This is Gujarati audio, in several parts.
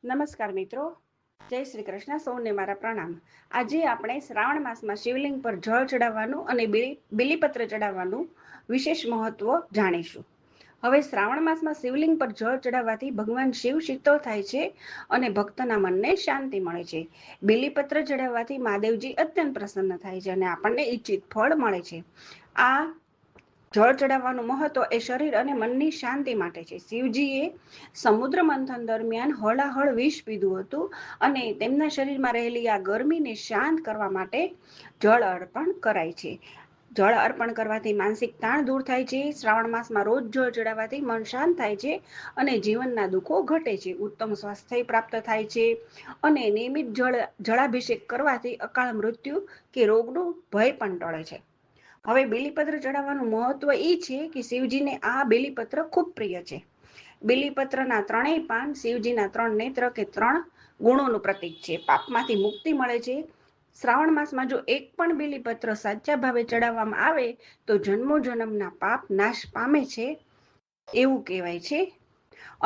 નમસ્કાર મિત્રો, જય શ્રી કૃષ્ણ. સૌને મારા પ્રણામ. આજે આપણે શ્રાવણ માસમાં શિવલિંગ પર જળ ચડાવવાનું અને બીલીપત્ર ચડાવવાનું વિશેષ મહત્વ જાણીશું. હવે શ્રાવણ માસમાં શિવલિંગ પર જળ ચડાવવાથી ભગવાન શિવ શીતળ થાય છે અને ભક્તના મનને શાંતિ મળે છે. બીલીપત્ર ચડાવવાથી મહાદેવજી અત્યંત પ્રસન્ન થાય છે અને આપણને ઈચ્છિત ફળ મળે છે. આ જળ ચડાવવાનું મહત્વ એ શરીર અને મનની શાંતિ માટે છે. શિવજીએ સમુદ્ર મંથન દરમિયાન હળાહળ વિષ પીધું હતું અને તેમના શરીરમાં રહેલી આ ગરમીને શાંત કરવા માટે જળ અર્પણ કરાય છે. જળ અર્પણ કરવાથી માનસિક તાણ દૂર થાય છે. શ્રાવણ માસમાં રોજ જળ ચડાવવાથી મન શાંત થાય છે અને જીવનના દુઃખો ઘટે છે. ઉત્તમ સ્વાસ્થ્ય પ્રાપ્ત થાય છે અને નિયમિત જળાભિષેક કરવાથી અકાળ મૃત્યુ કે રોગનો ભય પણ ટળે છે. હવે બીલીપત્ર ચડાવવાનું મહત્વ એ છે કે શિવજીને આ બીલીપત્ર ખૂબ પ્રિય છે. બીલીપત્રના ત્રણેય પાન શિવજીના ત્રણ નેત્ર કે ત્રણ ગુણોનું પ્રતીક છે. પાપમાંથી મુક્તિ મળે છે. શ્રાવણ માસમાં જો એક પણ બીલીપત્ર સાચા ભાવે ચડાવવામાં આવે તો જન્મો જન્મના પાપ નાશ પામે છે એવું કહેવાય છે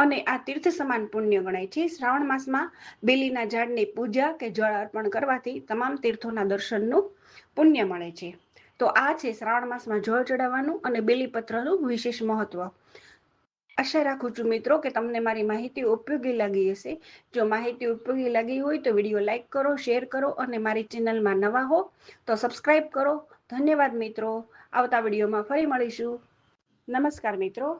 અને આ તીર્થ સમાન પુણ્ય ગણાય છે. શ્રાવણ માસમાં બેલીના ઝાડની પૂજા કે જળ અર્પણ કરવાથી તમામ તીર્થોના દર્શનનું પુણ્ય મળે છે. તો આ છે શ્રાવણ માસમાં જળ ચડાવવાનું અને બેલીપત્રનું વિશેષ મહત્વ. આશા રાખું છું મિત્રો કે તમને મારી માહિતી ઉપયોગી લાગી હશે. જો માહિતી ઉપયોગી લાગી હોય તો વિડીયો લાઈક કરો, શેર કરો અને મારી ચેનલમાં નવા હો તો સબસ્ક્રાઈબ કરો. ધન્યવાદ મિત્રો. આવતા વિડીયોમાં ફરી મળીશું. નમસ્કાર મિત્રો.